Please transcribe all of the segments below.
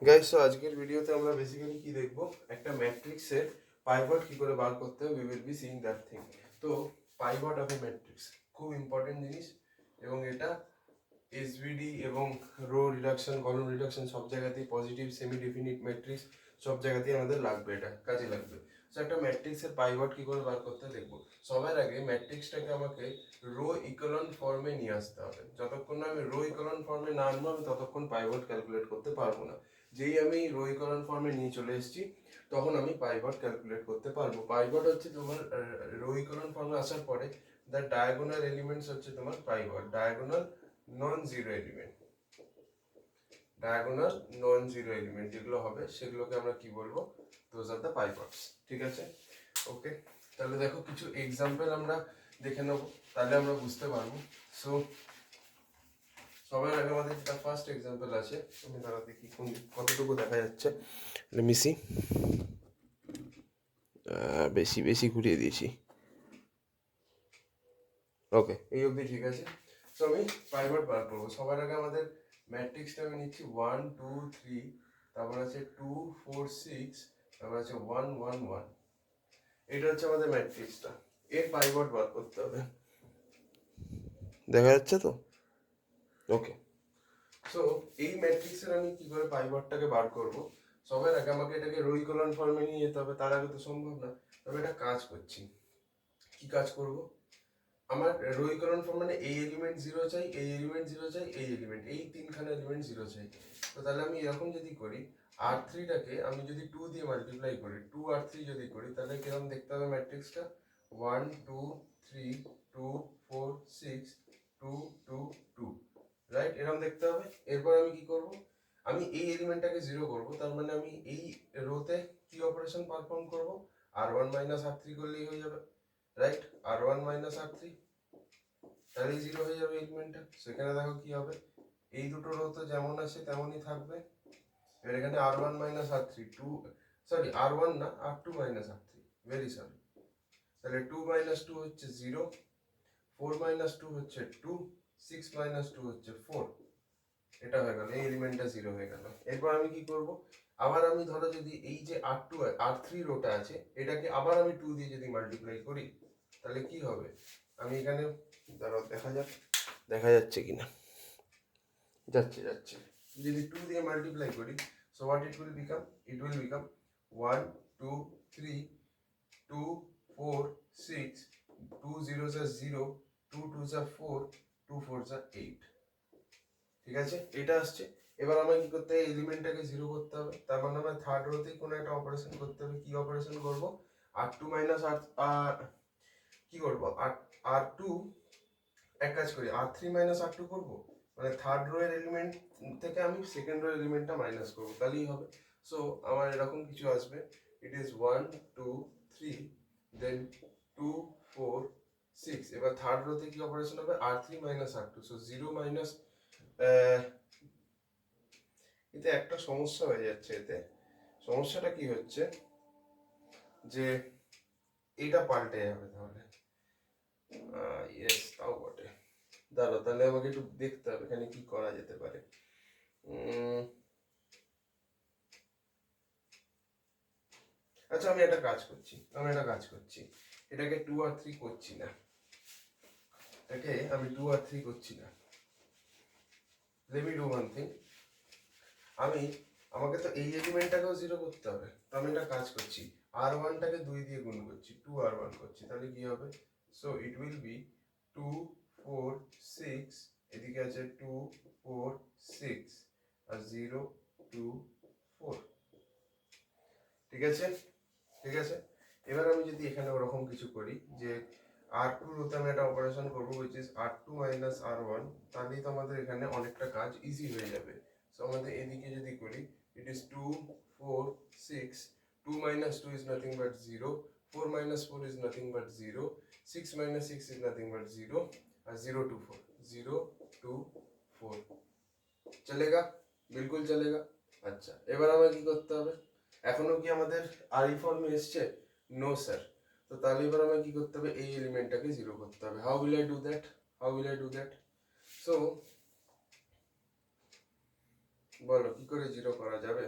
Guys, তো আজকের ভিডিওতে আমরা বেসিক্যালি কি দেখব, একটা ম্যাট্রিক্সের পাইভট কি করে বার করতে হবে। We will be seeing that thing. তো পাইভট অফ এ ম্যাট্রিক্স খুব ইম্পর্টেন্ট জিনিস, এবং এটা এসভিডি এবং রো রিডাকশন, কলাম রিডাকশন সব জায়গাতেই, পজিটিভ সেমি ডেফিনিট ম্যাট্রিক্স সব জায়গাতেই আমাদের লাগবে, এটা কাজে লাগবে। তো একটা ম্যাট্রিক্সের পাইভট কি করে বার করতে দেখবো। সবার আগে ম্যাট্রিক্সটাকে আমাকে রো ইকলন ফর্মে নিয়ে আসতে হবে। যতক্ষণ না আমি রো ইকলন ফর্মে না আনবো আমি ততক্ষণ পাইভট ক্যালকুলেট করতে পারবো না। যেই আমি রো ইকলন ফর্মে নিয়ে চলে এসেছি তখন আমি পাইভট ক্যালকুলেট করতে পারবো। পাইভট হচ্ছে তোমার রো ইকলন ফর্মে আসার পরে দ্য ডায়াগোনাল এলিমেন্টস হচ্ছে তোমার pivot. Diagonal non zero element, diagonal non zero element যেগুলো হবে সেগুলোকে আমরা কি বলবো, দোজ আর দ্য পাইভটস। ঠিক আছে, ওকে। তাহলে দেখো কিছু এক্সাম্পল আমরা দেখে নেবো, তাহলে আমরা বুঝতে পারবো। সো সবার আগে আমাদের যেটা ফার্স্ট এক্সাম্পল আছে, আমি তারা দেখি কতটুকু দেখা যাচ্ছে। মিসি বেশি বেশি ঘুরিয়ে দিয়েছি। ওকে, এই অবধি ঠিক আছে। সো আমি পাইভট বার করবো। সবার আগে আমাদের ম্যাট্রিক্সটা আমি নিচ্ছি 1 2 3, তারপর আছে 2 4 6, তারপর আছে 1 1 1। এটা হচ্ছে আমাদের ম্যাট্রিক্সটা। এর পাইভট বার করতে হবে, দেখা যাচ্ছে তো? ওকে। সো এই ম্যাট্রিক্সের আমি কি করে পাইভটটাকে বার করব, সবার আগে আমাকে এটাকে রো ইকলন ফর্মে নিয়ে যেতে হবে। তার আগে তো সম্ভব না। তবে একটা কাজ করছি। কি কাজ করব, আমার রো ইকলন ফর্ম মানে এই এলিমেন্ট জিরো চাই, এই এলিমেন্ট জিরো চাই, এই এলিমেন্ট, এই তিনখানা এলিমেন্ট জিরো চাই। তো তাহলে আমি এরকম যদি করি, আর থ্রিটাকে আমি যদি 2 দিয়ে মাল্টিপ্লাই করি, 2 আর 3 যদি করি, তাহলে কিরকম দেখতে হবে ম্যাট্রিক্সটা, 1 2 3 2 4 6 2 2 2, রাইট? এরকম দেখতে হবে। এরপর আমি কি করব, আমি এই এলিমেন্টটাকে জিরো করব। তার মানে আমি এই রোতে কি অপারেশন পারফর্ম করব, আর1 মাইনাস আর3 করলেই হয়ে যাবে, রাইট? আর1 মাইনাস আর3, তাহলে জিরো হয়ে যাবে এলিমেন্টটা। সেখানে দেখো কি হবে, এই দুটো রো তো যেমন আছে তেমনই থাকবে। এবার এখানে আর1 মাইনাস আর3, আর1 না, আর2 মাইনাস আর3, ভেরি সরি। তাহলে 2 মাইনাস 2 হচ্ছে 0, 4 মাইনাস 2 হচ্ছে 2, 6 মাইনাস 2 হচ্ছে 4। এটা হয়ে গেল, এই এলিমেন্টটা জিরো হয়ে গেল। এরপর আমি কি করব, আবার আমি ধরো যদি এই যে আর2 আর3 রোটা আছে, এটাকে আবার আমি 2 দিয়ে যদি মাল্টিপ্লাই করি, তাহলে কি হবে, আমি এখানে ধরো দেখা যাচ্ছে কিনা, যাচ্ছে যাচ্ছে। যদি 2 দিয়ে মাল্টিপ্লাই করি, so what it will become 1 2 3 2 4 6, 2 0s are 0, 2 2s are 4, 2 4s are 8। ঠিক আছে, এটা আসছে। এবার আমাকে কি করতে হবে, এলিমেন্টটাকে জিরো করতে হবে। তার মানে আমার থার্ড রোতেই কোনো একটা অপারেশন করতে হবে। কি অপারেশন করব, আর2 মাইনাস আর কি করব, আর2, এক কাজ করি, আর3 মাইনাস আর2 করবো, মানে থার্ড রো এর এলিমেন্ট থেকে আমি সেকেন্ড রো এলিমেন্টটা মাইনাস করবো, তাহলেই হবে। সো আমার এরকম কিছু আসবে, ইট ইজ 1 2 3, দেন 2 4 6। এবার থার্ড রোতে কি অপারেশন হবে, আর3 মাইনাস আর2, সো 0 মাইনাস। এতে একটা সমস্যা হয়ে যাচ্ছে। এতে সমস্যাটা কি হচ্ছে, যে এটা পাল্টে যাবে তাহলে। ইয়েস, তাও বটে। দাঁড়াও, তাহলে আমাকে একটু দেখতে হবে এখানে কি করা যেতে পারে। আচ্ছা, আমি একটা কাজ করছি, এটাকে 2 আর 3 করছি না, এটাকে আমি 2 আর 3 করছি না। Let me do one thing. আমাকে তো এই এলিমেন্টটাকেও জিরো করতে হবে। তো আমি একটা কাজ করছি, আর1টাকে 2 দিয়ে গুণ করছি, 2 আর1 করছি, তাহলে কি হবে, সো ইট উইল বি 2 4 6, এদিকে আছে 2 4 6 আর 0 2 4। ঠিক আছে, ঠিক আছে। এবার আমি যদি এখানে ওরকম কিছু করি, যে আর2 রোতে আমি একটা অপারেশন করবো, উইচ ইজ আর2 মাইনাস আর1, তাহলেই তো আমাদের এখানে অনেকটা কাজ ইজি হয়ে যাবে। সো আমাদের এদিকে যদি করি, it is 2 4 6, 2 minus 2 is nothing but 0, 4 minus 4 is nothing but 0, 6 minus 6 is nothing but 0, আর 0 2 4, 0 2 4। চলেগা, বিলকুল চলেগা। আচ্ছা, এবার আমার কি করতে হবে, এখনো কি আমাদের আই ফর্মে এসছে, নো স্যার। তো তাহলে এবার আমাকে কি করতে হবে, এই এলিমেন্টটাকে জিরো করতে হবে। How will I do that, so বলো কি করে জিরো করা যাবে?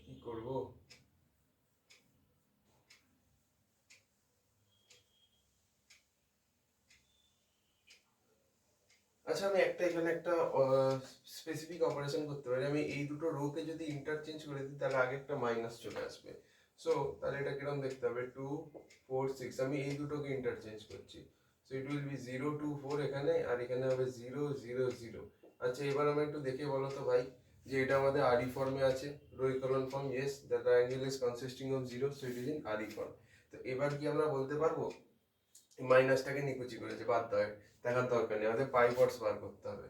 কি করব? আচ্ছা, আমি এখানে একটা স্পেসিফিক অপারেশন করতে পারি। আমি এই দুটো রোকে যদি ইন্টারচেঞ্জ করে দিই তাহলে আগে একটা মাইনাস চলে আসবে। সো তাহলে এটা কিরকম দেখতে হবে? 2 4 6, আমি এই দুটোকে ইন্টারচেঞ্জ করছি। সো ইট উইল বি 0 2 4 এখানে, আর এখানে হবে 0 0 0। আচ্ছা, এবার আমি একটু দেখে বলো তো ভাই, যে এটা আমাদের আরই ফর্মে আছে, row equal form. Yes, the triangle is consisting of 0, so it is in RE form. তো এবার কি আমরা বলতে পারবো মাইনাসটাকে নিকুচি করেছে, বাদ দেখার দরকার নেই, আমাদের পাইভটস বার করতে হবে।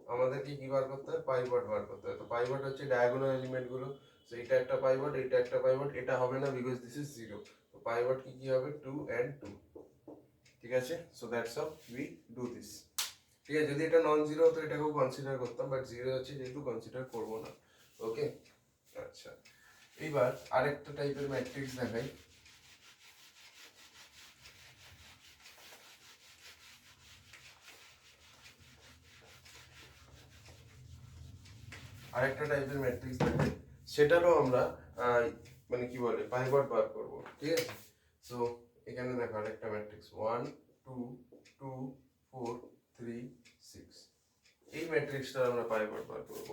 আমাদেরকে কি বার করতে হবে? পাইভট বার করতে হবে। তো পাইভট হচ্ছে ডায়াগোনাল এলিমেন্ট গুলো। তো এটা একটা পাইভট, এটা একটা পাইভট, এটা হবে না বিকজ দিস ইজ 0। তো পাইভট কি হবে? 2 and 2। ঠিক আছে, so that's how we do this. ঠিক আছে, যদি এটা নন জিরো হতো এটাকেও কনসিডার করতাম, বাট জিরো হচ্ছে যেহেতু কনসিডার করবো না। ওকে, আচ্ছা, এইবার আরেকটা টাইপের ম্যাট্রিক্স দেখাই। আরেকটা টাইপের ম্যাট্রিক্স দেখাই, সেটারও আমরা মানে কি বলে পাইভট বার করব। ঠিক আছে, সো এখানে দেখো আরেকটা ম্যাট্রিক্স 1 2 2 4 3 6। এই ম্যাট্রিক্সটা আমরা পাইভট বার করব।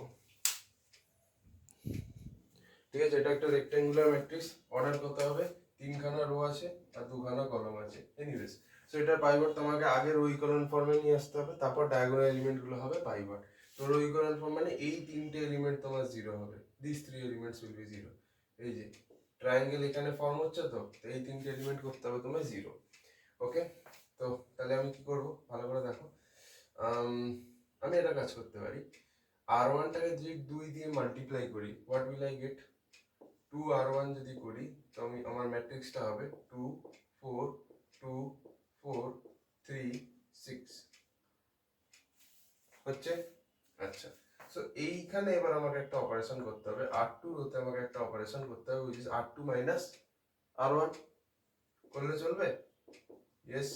ঠিক আছে, এটা একটা রেক্ট্যাঙ্গুলার ম্যাট্রিক্স। অর্ডার করতে হবে, তিনখানা রো আছে আর দুখানা কলাম আছে। এনিওয়েজ, সো এটার পাইভট তোমাকে আগে রো ইকুয়াল ফর্মে নিয়ে আসতে হবে, তারপর ডায়াগোনাল এলিমেন্ট গুলো হবে পাইভট। তো রো ইকুয়াল ফর্ম মানে এই তিনটে এলিমেন্ট তোমার জিরো হবে, this three elements will be zero. এই যে ট্রায়াঙ্গেল এখানে ফর্ম হচ্ছে, তো এই তিনটে এলিমেন্ট করতে হবে তোমার জিরো। ওকে, তো তাহলে আমি কি করব ভালো করে দেখো। আমি এটা কাজ করতে পারি, আর ওয়ানটাকে যদি 2 দিয়ে মাল্টিপ্লাই করি, what will I get? 2r1 যদি করি, তো আমি আমার ম্যাট্রিক্সটা হবে 2 4 2 4 3 6 হচ্ছে। আচ্ছা, সো এইখানে এবার আমাকে একটা অপারেশন করতে হবে, r2 রোতে আমাকে একটা অপারেশন করতে হবে, which is r2 minus r1 করলে চলবে? ইয়েস,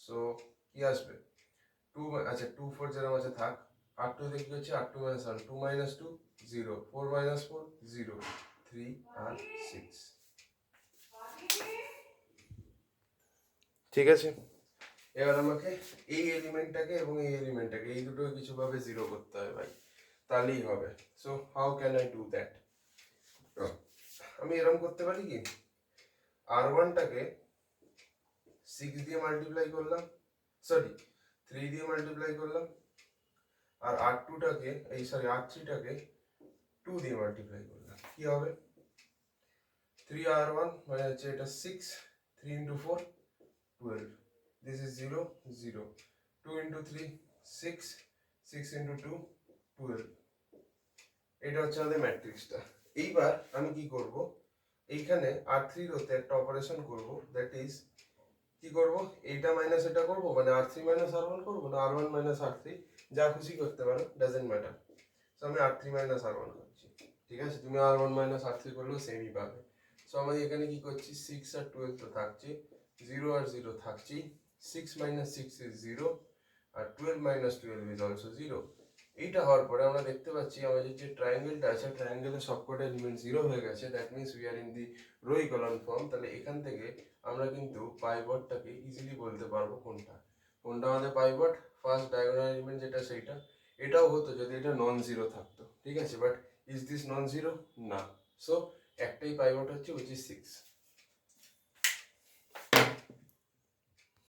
সো কি আসবে? 2, আচ্ছা 2 4 যেরকম আছে থাক, r2 তে কি হচ্ছে? r2 minus r 2 minus 2 0, 4 minus 4 0, 3 আর 6। ঠিক আছে, এবার আমাকে এই এলিমেন্টটাকে এবং এই এলিমেন্টটাকে এই দুটো কিছুভাবে জিরো করতে হবে ভাই, তাহলেই হবে। So how can I do that? আমি এরকম করতে পারি কি, r1টাকে 6 দিয়ে মাল্টিপ্লাই করলাম, সরি 3 দিয়ে মাল্টিপ্লাই করলাম, আর r2টাকে এই সরি r3টাকে 2 দিয়ে মাল্টিপ্লাই করলাম। কি হবে? 3r1 মানে হচ্ছে এটা 6, 3 into 4 12, this is 0 0, 2 into 3 6, 6 into 2 12। এটা হচ্ছে আমাদের ম্যাট্রিক্সটা। এইবার আমি কি করব, এইখানে r3 রোতে একটা অপারেশন করব, দ্যাট ইজ কি করব, এইটা মাইনাস এটা করব, মানে r3 মাইনাস r1 করব, না r1 মাইনাস r3, যা খুশি করতে পারো, ডাজেন্ট ম্যাটার। সো আমি r3 মাইনাস r1 করছি। ঠিক আছে, তুমি r1 মাইনাস r3 করলেও সেমই পাবে। সো আমি এখানে কি করছি, 6 আর 12 তো থাকছে, 0 আর 0 থাকছি, 6 minus 6 is 0, R 12 minus 12 is also 0। এইটা হওয়ার পরে আমরা দেখতে পাচ্ছি আমাদের যে ট্রায়াঙ্গেলটা আছে, ট্রায়াঙ্গেলের সবকটা এলিমেন্ট 0 হয়ে গেছে, that means we are in the row equal form. তাহলে এখান থেকে আমরা কিন্তু পাইভটটাকে ইজিলি বলতে পারবো কোনটা কোনটা আমাদের পাইভট। ফার্স্ট ডায়াগোনাল এলিমেন্ট যেটা সেইটা, এটাও হতো যদি এটা নন জিরো থাকতো। ঠিক আছে, but is this non zero? না। সো একটাই পাইভট হচ্ছে, উইচ ইজ 6।